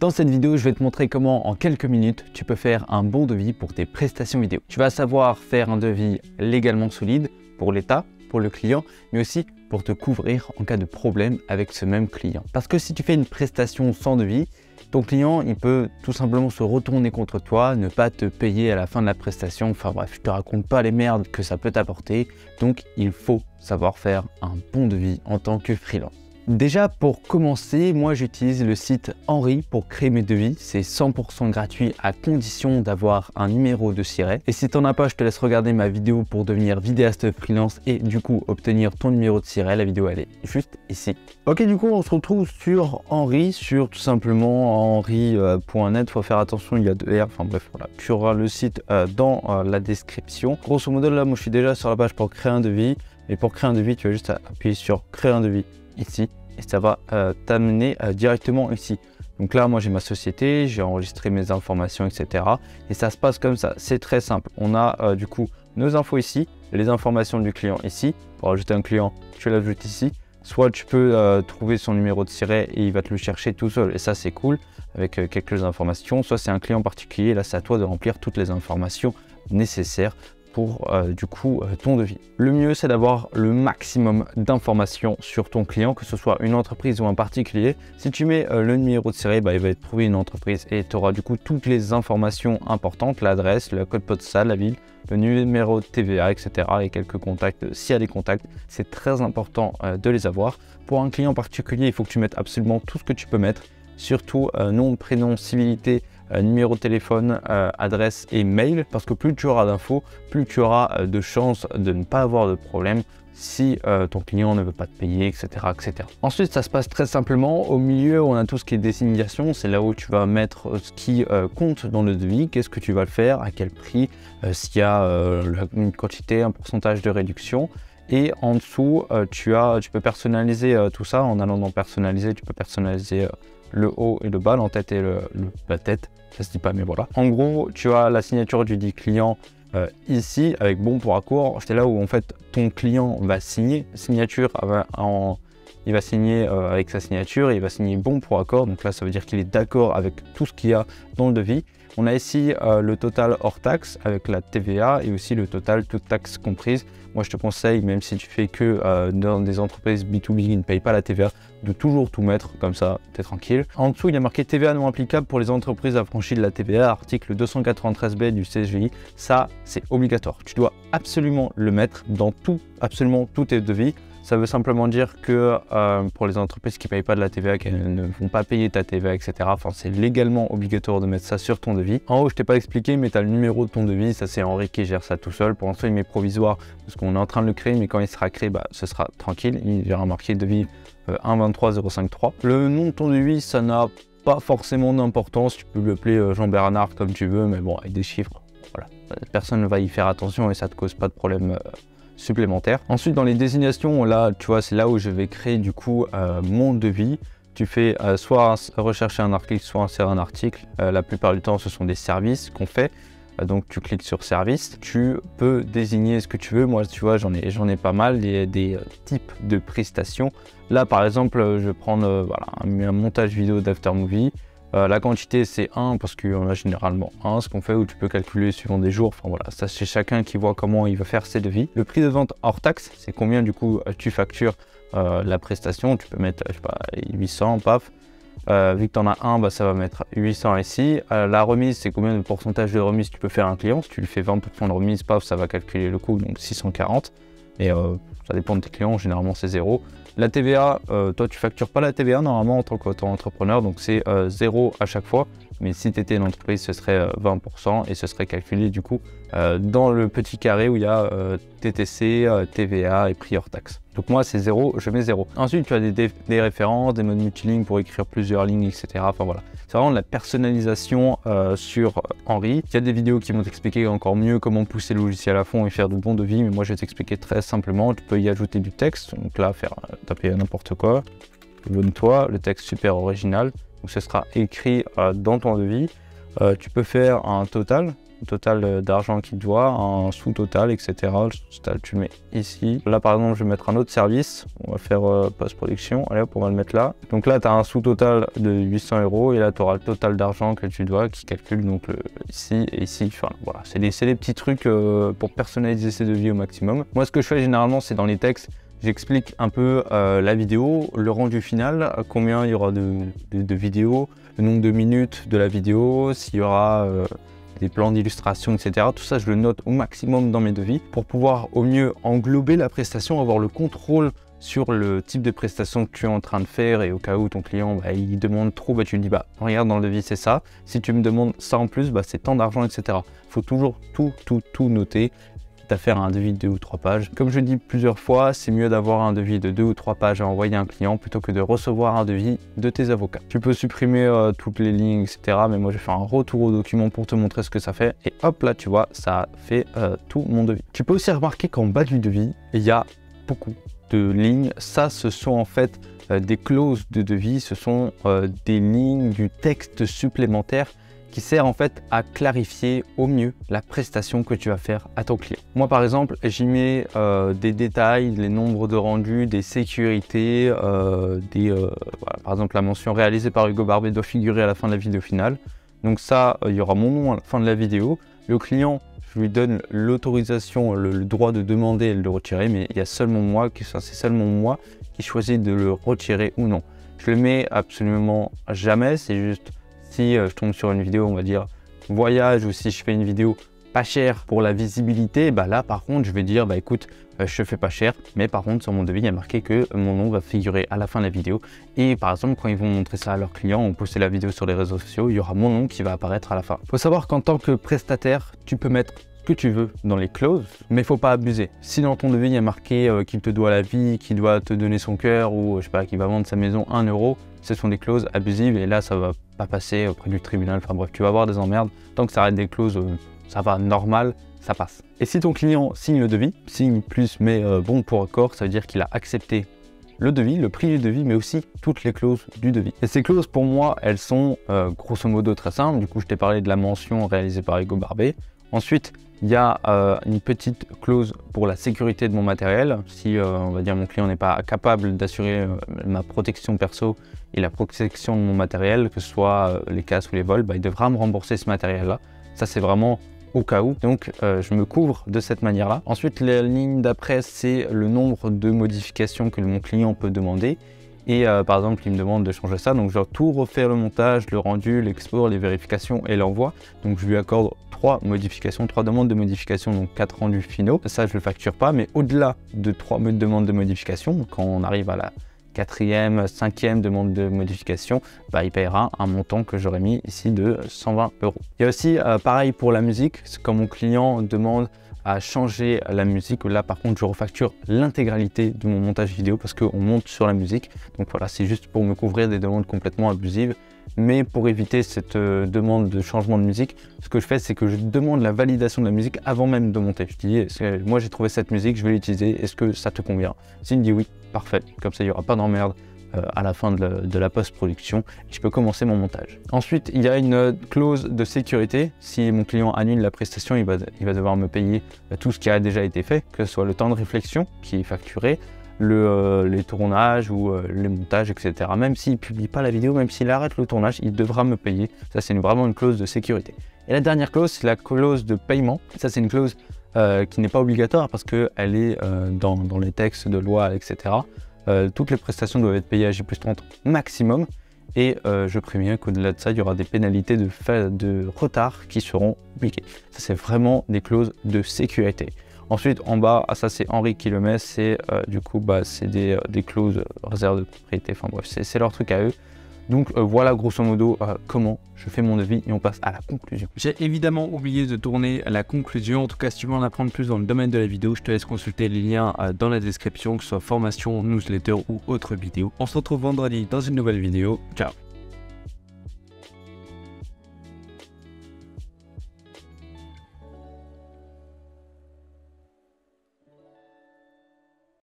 Dans cette vidéo, je vais te montrer comment en quelques minutes, tu peux faire un bon devis pour tes prestations vidéo. Tu vas savoir faire un devis légalement solide pour l'État, pour le client, mais aussi pour te couvrir en cas de problème avec ce même client. Parce que si tu fais une prestation sans devis, ton client, il peut tout simplement se retourner contre toi, ne pas te payer à la fin de la prestation. Enfin bref, je te raconte pas les merdes que ça peut t'apporter. Donc, il faut savoir faire un bon devis en tant que freelance. Déjà, pour commencer, moi j'utilise le site Henri pour créer mes devis. C'est 100% gratuit à condition d'avoir un numéro de siret. Et si tu n'en as pas, je te laisse regarder ma vidéo pour devenir vidéaste freelance et du coup obtenir ton numéro de siret. La vidéo elle est juste ici. Ok, du coup on se retrouve sur Henri, sur tout simplement henri.net. Faut faire attention, il y a 2 R. Enfin bref, voilà. Tu auras le site dans la description. Grosso modo, là moi je suis déjà sur la page pour créer un devis. Et pour créer un devis, tu vas juste appuyer sur créer un devis ici et ça va t'amener directement ici. Donc là moi j'ai ma société, j'ai enregistré mes informations, etc. Et ça se passe comme ça, c'est très simple. On a du coup nos infos ici, les informations du client ici. Pour ajouter un client, tu l'ajoutes ici. Soit tu peux trouver son numéro de siret et il va te le chercher tout seul, et ça c'est cool avec quelques informations. Soit c'est un client particulier, là c'est à toi de remplir toutes les informations nécessaires pour du coup ton devis. Le mieux c'est d'avoir le maximum d'informations sur ton client, que ce soit une entreprise ou un particulier. Si tu mets le numéro de série, il va te trouver une entreprise et tu auras du coup toutes les informations importantes, l'adresse, le code postal, la ville, le numéro de TVA, etc. et quelques contacts. S'il y a des contacts, c'est très important de les avoir. Pour un client particulier, il faut que tu mettes absolument tout ce que tu peux mettre, surtout nom, prénom, civilité, numéro de téléphone, adresse et mail, parce que plus tu auras d'infos, plus tu auras de chances de ne pas avoir de problème si ton client ne veut pas te payer, etc., etc. Ensuite, ça se passe très simplement. Au milieu, on a tout ce qui est désignation. C'est là où tu vas mettre ce qui compte dans le devis. Qu'est-ce que tu vas le faire, à quel prix, s'il y a une quantité, un pourcentage de réduction. Et en dessous, tu peux personnaliser tout ça. En allant dans personnaliser, tu peux personnaliser le haut et le bas, l'en-tête et la tête. Ça se dit pas, mais voilà. En gros, tu as la signature du dit client ici avec bon pour accord. C'est là où en fait ton client va signer. Signature, il va signer avec sa signature et il va signer bon pour accord. Donc là, ça veut dire qu'il est d'accord avec tout ce qu'il y a dans le devis. On a ici le total hors taxe avec la TVA et aussi le total toute taxe comprise. Moi, je te conseille, même si tu fais que dans des entreprises B2B qui ne payent pas la TVA, de toujours tout mettre, comme ça, tu es tranquille. En dessous, il y a marqué TVA non applicable pour les entreprises affranchies de la TVA, article 293B du CSGI. Ça, c'est obligatoire. Tu dois absolument le mettre dans absolument tous tes devis. Ça veut simplement dire que pour les entreprises qui ne payent pas de la TVA, qu'elles ne vont pas payer ta TVA, etc. Enfin, c'est légalement obligatoire de mettre ça sur ton devis. En haut, je ne t'ai pas expliqué, mais tu as le numéro de ton devis. Ça, c'est Henri qui gère ça tout seul. Pour l'instant, il met provisoire parce qu'on est en train de le créer, mais quand il sera créé, ce sera tranquille. Il verra marqué devis 123053. Le nom de ton devis, ça n'a pas forcément d'importance. Tu peux l'appeler Jean-Bernard comme tu veux, mais bon, avec des chiffres, voilà. Personne ne va y faire attention et ça ne te cause pas de problème supplémentaire. Ensuite, dans les désignations, là, tu vois, c'est là où je vais créer du coup mon devis. Tu fais soit rechercher un article, soit insérer un article. La plupart du temps, ce sont des services qu'on fait. Donc, tu cliques sur service. Tu peux désigner ce que tu veux. Moi, tu vois, j'en ai pas mal des types de prestations. Là, par exemple, je vais prendre voilà, un montage vidéo d'aftermovie. La quantité c'est 1 parce qu'il y en a généralement 1, ce qu'on fait où tu peux calculer suivant des jours. Enfin voilà, ça c'est chacun qui voit comment il va faire ses devis. Le prix de vente hors taxe, c'est combien du coup tu factures la prestation. Tu peux mettre, je sais pas, 800, paf. Vu que tu en as un, ça va mettre 800 ici. La remise, c'est combien de pourcentage de remise tu peux faire à un client. Si tu lui fais 20% de remise, paf, ça va calculer le coût, donc 640. Et ça dépend de tes clients, généralement c'est 0. La TVA, toi tu factures pas la TVA normalement en tant qu'auto-entrepreneur, donc c'est 0 à chaque fois. Mais si tu étais une entreprise, ce serait 20% et ce serait calculé du coup dans le petit carré où il y a TTC, TVA et prix hors taxe. Donc moi c'est 0, je mets 0. Ensuite tu as des références, des modes multilignes pour écrire plusieurs lignes, etc. Enfin voilà, c'est vraiment de la personnalisation sur Henri. Il y a des vidéos qui vont t'expliquer encore mieux comment pousser le logiciel à fond et faire de bons devis, mais moi je vais t'expliquer très simplement. Tu peux y ajouter du texte, donc là taper n'importe quoi. Abonne-toi, le texte super original. Donc ce sera écrit dans ton devis. Tu peux faire un total. total d'argent qu'il doit, un sous-total, etc. Le sous-total, tu le mets ici. Là, par exemple, je vais mettre un autre service. On va faire post-production. Allez hop, on va le mettre là. Donc là, tu as un sous-total de 800 € et là, tu auras le total d'argent que tu dois qui calcule donc ici et ici. Enfin, voilà, c'est des petits trucs pour personnaliser ses devis au maximum. Moi, ce que je fais généralement, c'est dans les textes. J'explique un peu la vidéo, le rendu final, combien il y aura de vidéos, le nombre de minutes de la vidéo, s'il y aura des plans d'illustration, etc. Tout ça, je le note au maximum dans mes devis pour pouvoir au mieux englober la prestation, avoir le contrôle sur le type de prestation que tu es en train de faire et au cas où ton client il demande trop, tu lui dis regarde dans le devis c'est ça, si tu me demandes ça en plus, c'est tant d'argent, etc. Il faut toujours tout noter. À faire un devis de 2 ou 3 pages. Comme je dis plusieurs fois, c'est mieux d'avoir un devis de 2 ou 3 pages à envoyer à un client plutôt que de recevoir un devis de tes avocats. Tu peux supprimer toutes les lignes, etc. Mais moi, je vais faire un retour au document pour te montrer ce que ça fait. Et hop, là, tu vois, ça fait tout mon devis. Tu peux aussi remarquer qu'en bas du devis, il y a beaucoup de lignes. Ça, ce sont en fait des clauses de devis. Ce sont des lignes du texte supplémentaire qui sert en fait à clarifier au mieux la prestation que tu vas faire à ton client. Moi par exemple, j'y mets des détails, les nombres de rendus, des sécurités, voilà, par exemple la mention réalisée par Hugo Barbet doit figurer à la fin de la vidéo finale. Donc ça, il y aura mon nom à la fin de la vidéo. Le client, je lui donne l'autorisation, le droit de demander et de le retirer, mais il y a seulement moi, c'est seulement moi qui choisis de le retirer ou non. Je le mets absolument jamais, c'est juste si je tombe sur une vidéo, on va dire voyage, ou si je fais une vidéo pas chère pour la visibilité, là par contre je vais dire écoute, je fais pas cher, mais par contre sur mon devis il y a marqué que mon nom va figurer à la fin de la vidéo. Et par exemple quand ils vont montrer ça à leurs clients ou poster la vidéo sur les réseaux sociaux, il y aura mon nom qui va apparaître à la fin. Il faut savoir qu'en tant que prestataire, tu peux mettre ce que tu veux dans les clauses, mais il faut pas abuser. Si dans ton devis il y a marqué qu'il te doit la vie, qu'il doit te donner son cœur, ou je sais pas, qu'il va vendre sa maison 1 €, ce sont des clauses abusives et là ça va pas passer auprès du tribunal. Enfin bref, tu vas avoir des emmerdes. Tant que ça reste des clauses, ça va normal, ça passe. Et si ton client signe le devis, signe plus mais bon pour accord, ça veut dire qu'il a accepté le devis, le prix du devis, mais aussi toutes les clauses du devis. Et ces clauses pour moi, elles sont grosso modo très simples. Du coup, je t'ai parlé de la mention réalisée par Hugo Barbet. Ensuite, il y a une petite clause pour la sécurité de mon matériel. Si on va dire mon client n'est pas capable d'assurer ma protection perso et la protection de mon matériel, que ce soit les casses ou les vols, il devra me rembourser ce matériel-là. Ça, c'est vraiment au cas où. Donc, je me couvre de cette manière-là. Ensuite, la ligne d'après, c'est le nombre de modifications que mon client peut demander. Et par exemple, il me demande de changer ça. Donc, je dois tout refaire, le montage, le rendu, l'export, les vérifications et l'envoi. Donc, je lui accorde 3 modifications, 3 demandes de modification, donc 4 rendus finaux. Ça, je ne le facture pas, mais au-delà de 3 demandes de modification, quand on arrive à la 4e, 5e demande de modification, il paiera un montant que j'aurais mis ici de 120 €. Il y a aussi, pareil pour la musique, quand mon client demande à changer la musique, là par contre je refacture l'intégralité de mon montage vidéo parce qu'on monte sur la musique. Donc voilà, c'est juste pour me couvrir des demandes complètement abusives. Mais pour éviter cette demande de changement de musique, ce que je fais, c'est que je demande la validation de la musique avant même de monter. Je dis, moi j'ai trouvé cette musique, je vais l'utiliser, est-ce que ça te convient? S'il me dit oui, parfait, comme ça il n'y aura pas d'emmerde à la fin de la post-production, je peux commencer mon montage. Ensuite, il y a une clause de sécurité. Si mon client annule la prestation, il va devoir me payer tout ce qui a déjà été fait, que ce soit le temps de réflexion qui est facturé, les tournages ou les montages, etc. Même s'il ne publie pas la vidéo, même s'il arrête le tournage, il devra me payer. Ça, c'est vraiment une clause de sécurité. Et la dernière clause, c'est la clause de paiement. Ça, c'est une clause qui n'est pas obligatoire parce qu'elle est dans les textes de loi, etc. Toutes les prestations doivent être payées à J+30 maximum. Et je préviens qu'au-delà de ça, il y aura des pénalités de retard qui seront appliquées. Ça, c'est vraiment des clauses de sécurité. Ensuite, en bas, ça c'est Henri qui le met, c'est du coup, c'est des clauses réserve de propriété. Enfin bref, c'est leur truc à eux. Donc voilà grosso modo comment je fais mon devis et on passe à la conclusion. J'ai évidemment oublié de tourner la conclusion. En tout cas, si tu veux en apprendre plus dans le domaine de la vidéo, je te laisse consulter les liens dans la description, que ce soit formation, newsletter ou autre vidéo. On se retrouve vendredi dans une nouvelle vidéo. Ciao!